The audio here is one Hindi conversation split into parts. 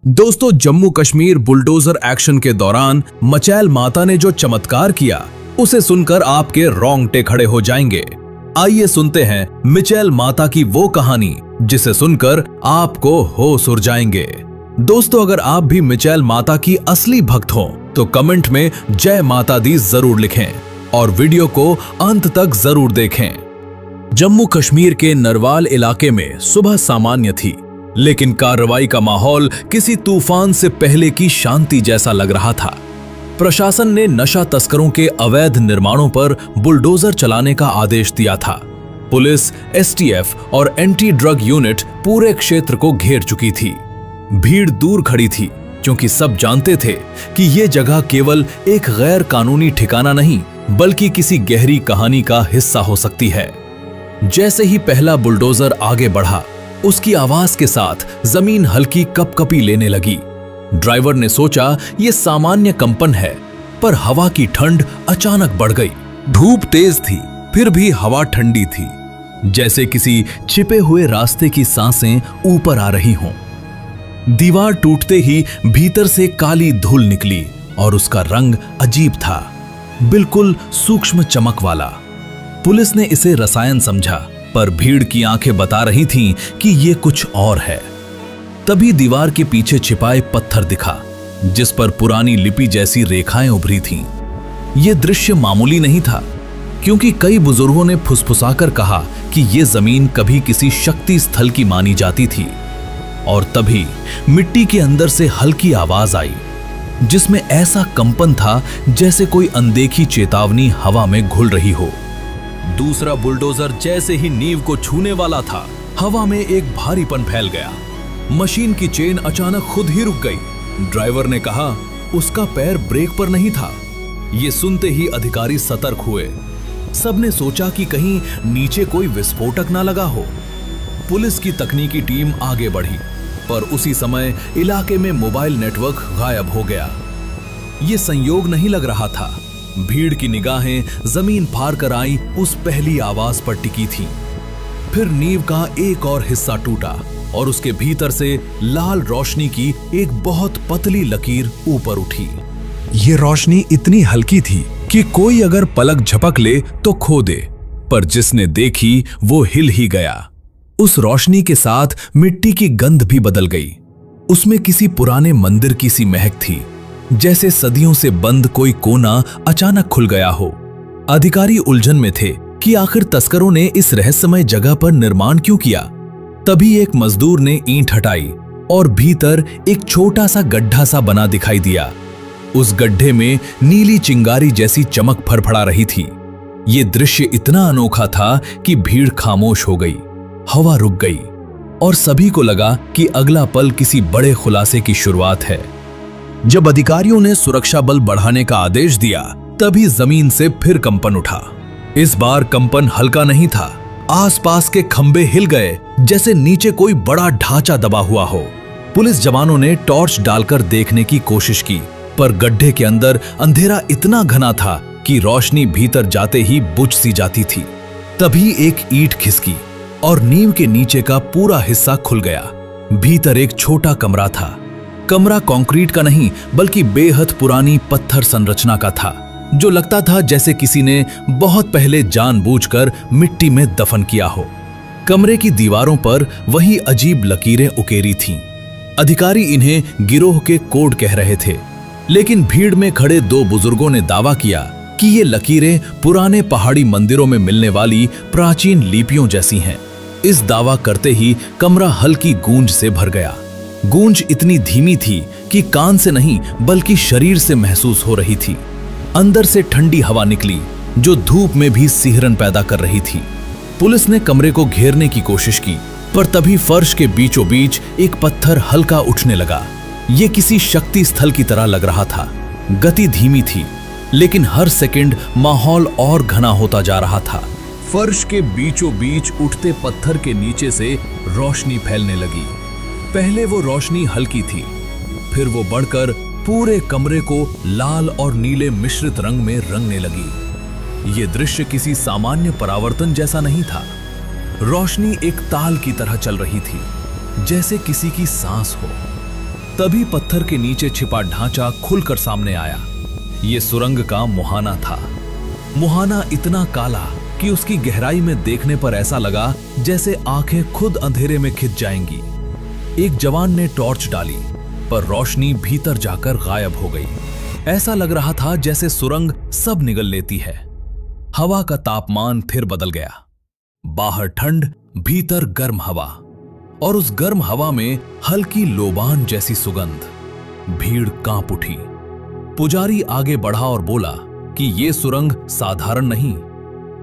दोस्तों, जम्मू कश्मीर बुलडोजर एक्शन के दौरान मचैल माता ने जो चमत्कार किया उसे सुनकर आपके रोंगटे खड़े हो जाएंगे। आइए सुनते हैं मिचैल माता की वो कहानी जिसे सुनकर आपको होश उड़ जाएंगे। दोस्तों, अगर आप भी मिचैल माता की असली भक्त हो तो कमेंट में जय माता दी जरूर लिखें और वीडियो को अंत तक जरूर देखें। जम्मू कश्मीर के नरवाल इलाके में सुबह सामान्य थी, लेकिन कार्रवाई का माहौल किसी तूफान से पहले की शांति जैसा लग रहा था। प्रशासन ने नशा तस्करों के अवैध निर्माणों पर बुलडोजर चलाने का आदेश दिया था। पुलिस, एसटीएफ और एंटी ड्रग यूनिट पूरे क्षेत्र को घेर चुकी थी। भीड़ दूर खड़ी थी क्योंकि सब जानते थे कि ये जगह केवल एक गैर कानूनी ठिकाना नहीं बल्कि किसी गहरी कहानी का हिस्सा हो सकती है। जैसे ही पहला बुलडोजर आगे बढ़ा, उसकी आवाज के साथ जमीन हल्की कपकपी लेने लगी। ड्राइवर ने सोचा ये सामान्य कंपन है, पर हवा की ठंड अचानक बढ़ गई। धूप तेज थी, फिर भी हवा ठंडी थी, जैसे किसी छिपे हुए रास्ते की सांसें ऊपर आ रही हों। दीवार टूटते ही भीतर से काली धूल निकली और उसका रंग अजीब था, बिल्कुल सूक्ष्म चमक वाला। पुलिस ने इसे रसायन समझा, पर भीड़ की आंखें बता रही थीं कि ये कुछ और है। तभी दीवार के पीछे छिपाए पत्थर दिखा, जिस पर पुरानी लिपि जैसी रेखाएं उभरी थीं। ये दृश्य मामूली नहीं था, क्योंकि कई बुजुर्गों ने फुसफुसाकर कहा कि ये जमीन कभी किसी शक्ति स्थल की मानी जाती थी। और तभी मिट्टी के अंदर से हल्की आवाज आई, जिसमें ऐसा कंपन था जैसे कोई अनदेखी चेतावनी हवा में घुल रही हो। दूसरा बुलडोजर जैसे ही नींव को छूने वाला था, हवा में एक भारीपन फैल गया। मशीन की चेन अचानक खुद ही रुक गई। ड्राइवर ने कहा उसका पैर ब्रेक पर नहीं था। ये सुनते ही अधिकारी सतर्क हुए। सबने सोचा कि कहीं नीचे कोई विस्फोटक ना लगा हो। पुलिस की तकनीकी टीम आगे बढ़ी, पर उसी समय इलाके में मोबाइल नेटवर्क गायब हो गया। ये संयोग नहीं लग रहा था। भीड़ की निगाहें जमीन फाड़ कर आई उस पहली आवाज पर टिकी थी। फिर नींव का एक और हिस्सा टूटा और उसके भीतर से लाल रोशनी की एक बहुत पतली लकीर ऊपर उठी। ये रोशनी इतनी हल्की थी कि कोई अगर पलक झपक ले तो खो दे, पर जिसने देखी वो हिल ही गया। उस रोशनी के साथ मिट्टी की गंध भी बदल गई। उसमें किसी पुराने मंदिर की सी महक थी, जैसे सदियों से बंद कोई कोना अचानक खुल गया हो। अधिकारी उलझन में थे कि आखिर तस्करों ने इस रहस्यमय जगह पर निर्माण क्यों किया। तभी एक मजदूर ने ईंट हटाई और भीतर एक छोटा सा गड्ढा सा बना दिखाई दिया। उस गड्ढे में नीली चिंगारी जैसी चमक फड़फड़ा रही थी। ये दृश्य इतना अनोखा था कि भीड़ खामोश हो गई, हवा रुक गई और सभी को लगा कि अगला पल किसी बड़े खुलासे की शुरुआत है। जब अधिकारियों ने सुरक्षा बल बढ़ाने का आदेश दिया, तभी जमीन से फिर कंपन उठा। इस बार कंपन हल्का नहीं था। आसपास के खंबे हिल गए, जैसे नीचे कोई बड़ा ढांचा दबा हुआ हो। पुलिस जवानों ने टॉर्च डालकर देखने की कोशिश की, पर गड्ढे के अंदर अंधेरा इतना घना था कि रोशनी भीतर जाते ही बुझ सी जाती थी। तभी एक ईंट खिसकी और नींव के नीचे का पूरा हिस्सा खुल गया। भीतर एक छोटा कमरा था। कमरा कंक्रीट का नहीं बल्कि बेहद पुरानी पत्थर संरचना का था, जो लगता था जैसे किसी ने बहुत पहले जानबूझकर मिट्टी में दफन किया हो। कमरे की दीवारों पर वही अजीब लकीरें उकेरी थीं। अधिकारी इन्हें गिरोह के कोड कह रहे थे, लेकिन भीड़ में खड़े दो बुजुर्गों ने दावा किया कि ये लकीरें पुराने पहाड़ी मंदिरों में मिलने वाली प्राचीन लिपियों जैसी हैं। इस दावा करते ही कमरा हल्की गूंज से भर गया। गूंज इतनी धीमी थी कि कान से नहीं बल्कि शरीर से महसूस हो रही थी। अंदर से ठंडी हवा निकली, जो धूप में भी सिहरन पैदा कर रही थी। पुलिस ने कमरे को घेरने की कोशिश की, पर तभी फर्श के बीचों बीच एक पत्थर हल्का उठने लगा। ये किसी शक्ति स्थल की तरह लग रहा था। गति धीमी थी, लेकिन हर सेकंड माहौल और घना होता जा रहा था। फर्श के बीचों बीच उठते पत्थर के नीचे से रोशनी फैलने लगी। पहले वो रोशनी हल्की थी, फिर वो बढ़कर पूरे कमरे को लाल और नीले मिश्रित रंग में रंगने लगी। ये दृश्य किसी सामान्य परावर्तन जैसा नहीं था। रोशनी एक ताल की तरह चल रही थी, जैसे किसी की सांस हो। तभी पत्थर के नीचे छिपा ढांचा खुलकर सामने आया। ये सुरंग का मुहाना था। मुहाना इतना काला कि उसकी गहराई में देखने पर ऐसा लगा जैसे आंखें खुद अंधेरे में खिंच जाएंगी। एक जवान ने टॉर्च डाली, पर रोशनी भीतर जाकर गायब हो गई। ऐसा लग रहा था जैसे सुरंग सब निगल लेती है। हवा का तापमान फिर बदल गया। बाहर ठंड, भीतर गर्म हवा, और उस गर्म हवा में हल्की लोबान जैसी सुगंध। भीड़ कांप उठी। पुजारी आगे बढ़ा और बोला कि यह सुरंग साधारण नहीं।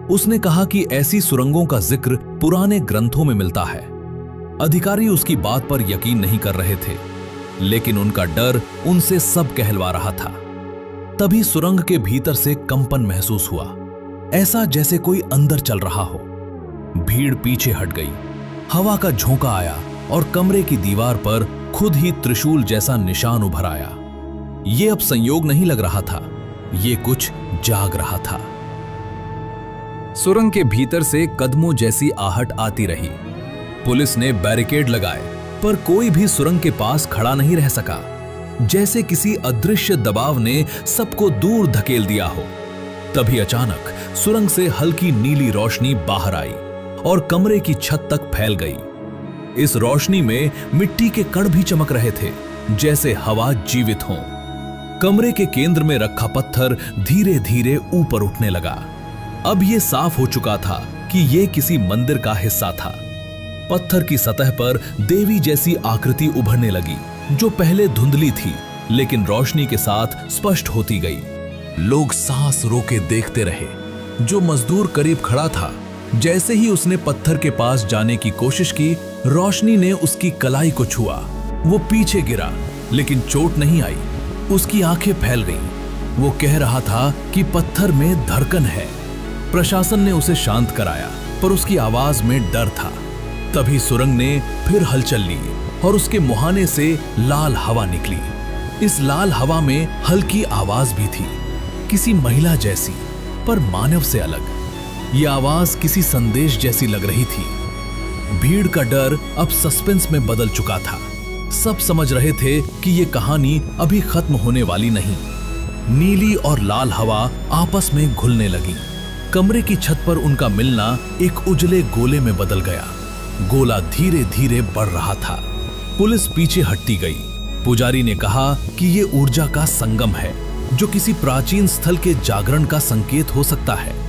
उसने कहा कि ऐसी सुरंगों का जिक्र पुराने ग्रंथों में मिलता है। अधिकारी उसकी बात पर यकीन नहीं कर रहे थे, लेकिन उनका डर उनसे सब कहलवा रहा था। तभी सुरंग के भीतर से कंपन महसूस हुआ, ऐसा जैसे कोई अंदर चल रहा हो। भीड़ पीछे हट गई। हवा का झोंका आया और कमरे की दीवार पर खुद ही त्रिशूल जैसा निशान उभर आया। ये अब संयोग नहीं लग रहा था, ये कुछ जाग रहा था। सुरंग के भीतर से कदमों जैसी आहट आती रही। पुलिस ने बैरिकेड लगाए, पर कोई भी सुरंग के पास खड़ा नहीं रह सका, जैसे किसी अदृश्य दबाव ने सबको दूर धकेल दिया हो। तभी अचानक सुरंग से हल्की नीली रोशनी बाहर आई और कमरे की छत तक फैल गई। इस रोशनी में मिट्टी के कण भी चमक रहे थे, जैसे हवा जीवित हो। कमरे के केंद्र में रखा पत्थर धीरे धीरे ऊपर उठने लगा। अब यह साफ हो चुका था कि यह किसी मंदिर का हिस्सा था। पत्थर की सतह पर देवी जैसी आकृति उभरने लगी, जो पहले धुंधली थी लेकिन रोशनी के साथ स्पष्ट होती गई। लोग सांस रोके देखते रहे। जो मजदूर करीब खड़ा था, जैसे ही उसने पत्थर के पास जाने की कोशिश की, रोशनी ने उसकी कलाई को छुआ। वो पीछे गिरा, लेकिन चोट नहीं आई। उसकी आंखें फैल गईं। वो कह रहा था कि पत्थर में धड़कन है। प्रशासन ने उसे शांत कराया, पर उसकी आवाज में डर था। तभी सुरंग ने फिर हलचल ली और उसके मुहाने से लाल हवा निकली। इस लाल हवा में हल्की आवाज भी थी, किसी महिला जैसी, पर मानव से अलग। यह आवाज किसी संदेश जैसी लग रही थी। भीड़ का डर अब सस्पेंस में बदल चुका था। सब समझ रहे थे कि यह कहानी अभी खत्म होने वाली नहीं। नीली और लाल हवा आपस में घुलने लगी। कमरे की छत पर उनका मिलना एक उजले गोले में बदल गया। गोला धीरे धीरे बढ़ रहा था। पुलिस पीछे हटती गई। पुजारी ने कहा कि यह ऊर्जा का संगम है, जो किसी प्राचीन स्थल के जागरण का संकेत हो सकता है।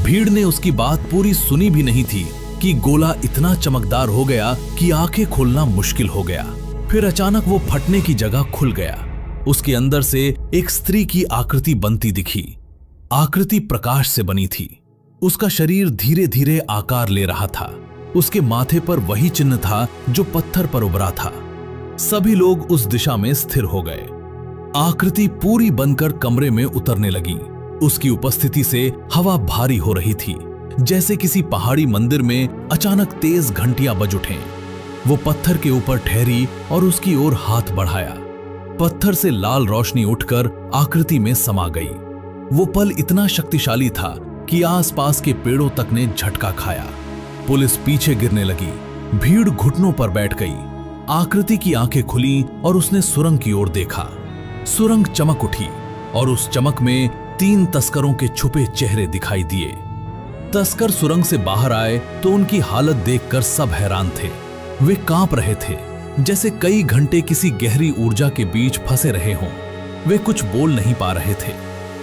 भीड़ ने उसकी बात पूरी सुनी भी नहीं थी कि गोला इतना चमकदार हो गया कि आंखें खोलना मुश्किल हो गया। फिर अचानक वो फटने की जगह खुल गया। उसके अंदर से एक स्त्री की आकृति बनती दिखी। आकृति प्रकाश से बनी थी। उसका शरीर धीरे धीरे आकार ले रहा था। उसके माथे पर वही चिन्ह था जो पत्थर पर उभरा था। सभी लोग उस दिशा में स्थिर हो गए। आकृति पूरी बनकर कमरे में उतरने लगी। उसकी उपस्थिति से हवा भारी हो रही थी, जैसे किसी पहाड़ी मंदिर में अचानक तेज घंटियां बज उठें। वो पत्थर के ऊपर ठहरी और उसकी ओर हाथ बढ़ाया। पत्थर से लाल रोशनी उठकर आकृति में समा गई। वो पल इतना शक्तिशाली था कि आसपास के पेड़ों तक ने झटका खाया। पुलिस पीछे गिरने लगी। भीड़ घुटनों पर बैठ गई। आकृति की आंखें खुली और उसने सुरंग की ओर देखा। सुरंग चमक उठी और उस चमक में 3 तस्करों के छुपे चेहरे दिखाई दिए। तस्कर सुरंग से बाहर आए तो उनकी हालत देखकर सब हैरान थे। वे कांप रहे थे, जैसे कई घंटे किसी गहरी ऊर्जा के बीच फंसे रहे हों। वे कुछ बोल नहीं पा रहे थे।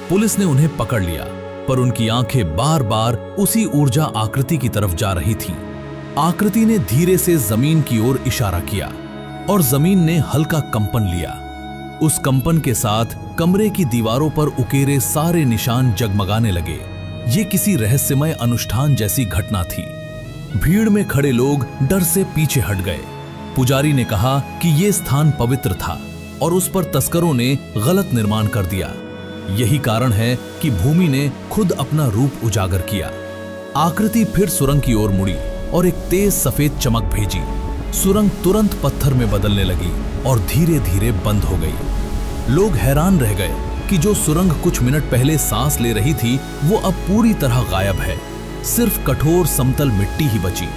पुलिस ने उन्हें पकड़ लिया, पर उनकी आंखें बार बार उसी ऊर्जा आकृति की तरफ जा रही थीं। आकृति ने धीरे से जमीन की ओर इशारा किया और जमीन ने हल्का कंपन लिया। उस कंपन के साथ कमरे की दीवारों पर उकेरे सारे निशान जगमगाने लगे। ये किसी रहस्यमय अनुष्ठान जैसी घटना थी। भीड़ में खड़े लोग डर से पीछे हट गए। पुजारी ने कहा कि यह स्थान पवित्र था और उस पर तस्करों ने गलत निर्माण कर दिया। यही कारण है कि भूमि ने खुद अपना रूप उजागर किया। आकृति फिर सुरंग की ओर मुड़ी और एक तेज सफेद चमक भेजी। सुरंग तुरंत पत्थर में बदलने लगी और धीरे धीरे बंद हो गई। लोग हैरान रह गए कि जो सुरंग कुछ मिनट पहले सांस ले रही थी, वो अब पूरी तरह गायब है। सिर्फ कठोर समतल मिट्टी ही बची।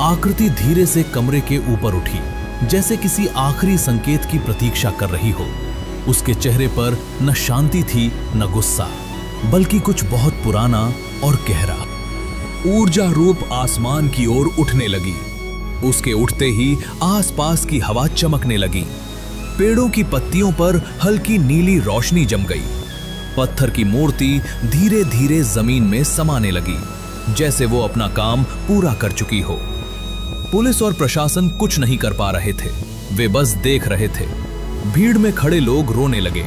आकृति धीरे से कमरे के ऊपर उठी जैसे किसी आखिरी संकेत की प्रतीक्षा कर रही हो। उसके चेहरे पर न शांति थी न गुस्सा, बल्कि कुछ बहुत पुराना और गहरा। ऊर्जा रूप आसमान की ओर उठने लगी। उसके उठते ही आसपास की हवा चमकने लगी। पेड़ों की पत्तियों पर हल्की नीली रोशनी जम गई। पत्थर की मूर्ति धीरे धीरे जमीन में समाने लगी, जैसे वो अपना काम पूरा कर चुकी हो। पुलिस और प्रशासन कुछ नहीं कर पा रहे थे, वे बस देख रहे थे। भीड़ में खड़े लोग रोने लगे।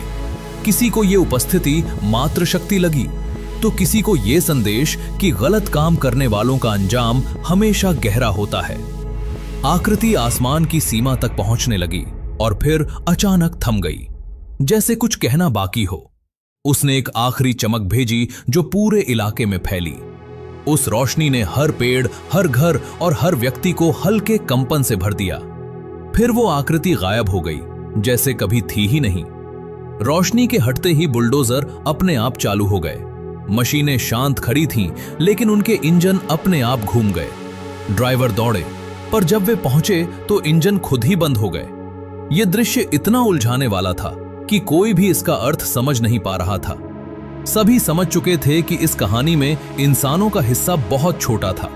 किसी को ये उपस्थिति मात्र शक्ति लगी, तो किसी को ये संदेश कि गलत काम करने वालों का अंजाम हमेशा गहरा होता है। आकृति आसमान की सीमा तक पहुंचने लगी और फिर अचानक थम गई, जैसे कुछ कहना बाकी हो। उसने एक आखिरी चमक भेजी जो पूरे इलाके में फैली। उस रोशनी ने हर पेड़, हर घर और हर व्यक्ति को हल्के कंपन से भर दिया। फिर वो आकृति गायब हो गई, जैसे कभी थी ही नहीं। रोशनी के हटते ही बुलडोजर अपने आप चालू हो गए। मशीनें शांत खड़ी थीं, लेकिन उनके इंजन अपने आप घूम गए। ड्राइवर दौड़े, पर जब वे पहुंचे तो इंजन खुद ही बंद हो गए। यह दृश्य इतना उलझाने वाला था कि कोई भी इसका अर्थ समझ नहीं पा रहा था। सभी समझ चुके थे कि इस कहानी में इंसानों का हिस्सा बहुत छोटा था,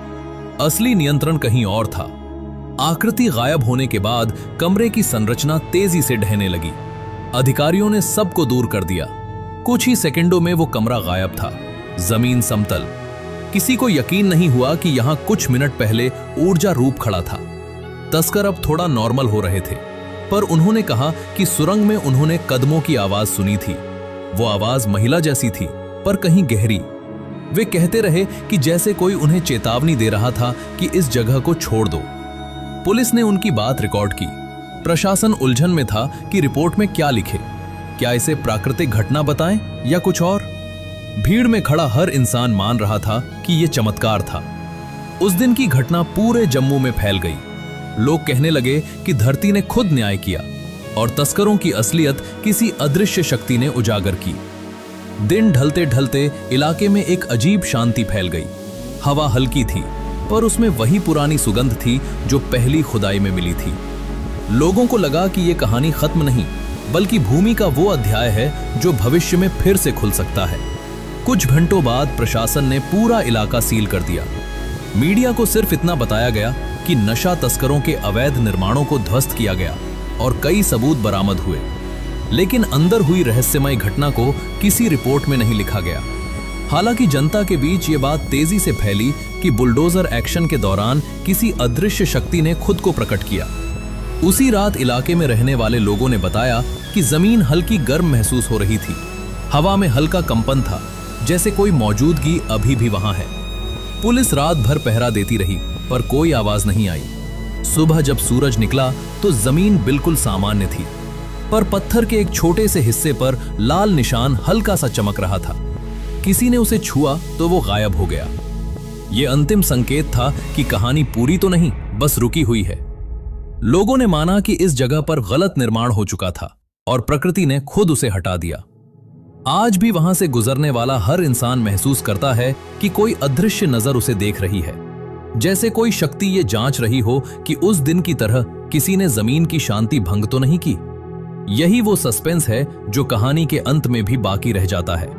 असली नियंत्रण कहीं और था। आकृति गायब होने के बाद कमरे की संरचना तेजी से ढहने लगी। अधिकारियों ने सबको दूर कर दिया। कुछ ही सेकंडों में वो कमरा गायब था, जमीन समतल। किसी को यकीन नहीं हुआ कि यहां कुछ मिनट पहले ऊर्जा रूप खड़ा था। तस्कर अब थोड़ा नॉर्मल हो रहे थे, पर उन्होंने कहा कि सुरंग में उन्होंने कदमों की आवाज सुनी थी। वो आवाज महिला जैसी थी, पर कहीं गहरी। वे कहते रहे कि जैसे कोई उन्हें चेतावनी दे रहा था कि इस जगह को छोड़ दो। पुलिस ने उनकी बात रिकॉर्ड की। प्रशासन उलझन में था कि रिपोर्ट में क्या लिखे। क्या इसे प्राकृतिक घटना बताएं या कुछ और? भीड़ में खड़ा हर इंसान मान रहा था कि यह चमत्कार था। उस दिन की घटना पूरे जम्मू में फैल गई। लोग कहने लगे कि धरती ने खुद न्याय किया और तस्करों की असलियत किसी अदृश्य शक्ति ने उजागर की। दिन ढलते ढलते इलाके में एक अजीब शांति फैल गई। हवा हल्की थी, पर उसमें वही पुरानी सुगंध थी जो पहली खुदाई में मिली थी। लोगों को लगा कि यह कहानी खत्म नहीं, बल्कि भूमि का वो अध्याय है जो भविष्य में फिर से खुल सकता है। कुछ घंटों बाद प्रशासन ने पूरा इलाका सील कर दिया। मीडिया को सिर्फ इतना बताया गया कि नशा तस्करों के अवैध निर्माणों को ध्वस्त किया गया और कई सबूत बरामद हुए, लेकिन अंदर हुई रहस्यमय घटना को किसी रिपोर्ट में नहीं लिखा गया। हालांकि जनता के बीच ये बात तेजी से फैली कि बुलडोजर एक्शन के दौरान किसी अदृश्य शक्ति ने खुद को प्रकट किया। उसी रात इलाके में रहने वाले लोगों ने बताया कि जमीन हल्की गर्म महसूस हो रही थी। हवा में हल्का कंपन था, जैसे कोई मौजूदगी अभी भी वहां है। पुलिस रात भर पहरा देती रही, पर कोई आवाज नहीं आई। सुबह जब सूरज निकला तो जमीन बिल्कुल सामान्य थी, पर पत्थर के एक छोटे से हिस्से पर लाल निशान हल्का सा चमक रहा था। किसी ने उसे छुआ तो वो गायब हो गया। ये अंतिम संकेत था कि कहानी पूरी तो नहीं, बस रुकी हुई है। लोगों ने माना कि इस जगह पर गलत निर्माण हो चुका था और प्रकृति ने खुद उसे हटा दिया। आज भी वहां से गुजरने वाला हर इंसान महसूस करता है कि कोई अदृश्य नजर उसे देख रही है, जैसे कोई शक्ति ये जांच रही हो कि उस दिन की तरह किसी ने जमीन की शांति भंग तो नहीं की। यही वो सस्पेंस है जो कहानी के अंत में भी बाकी रह जाता है।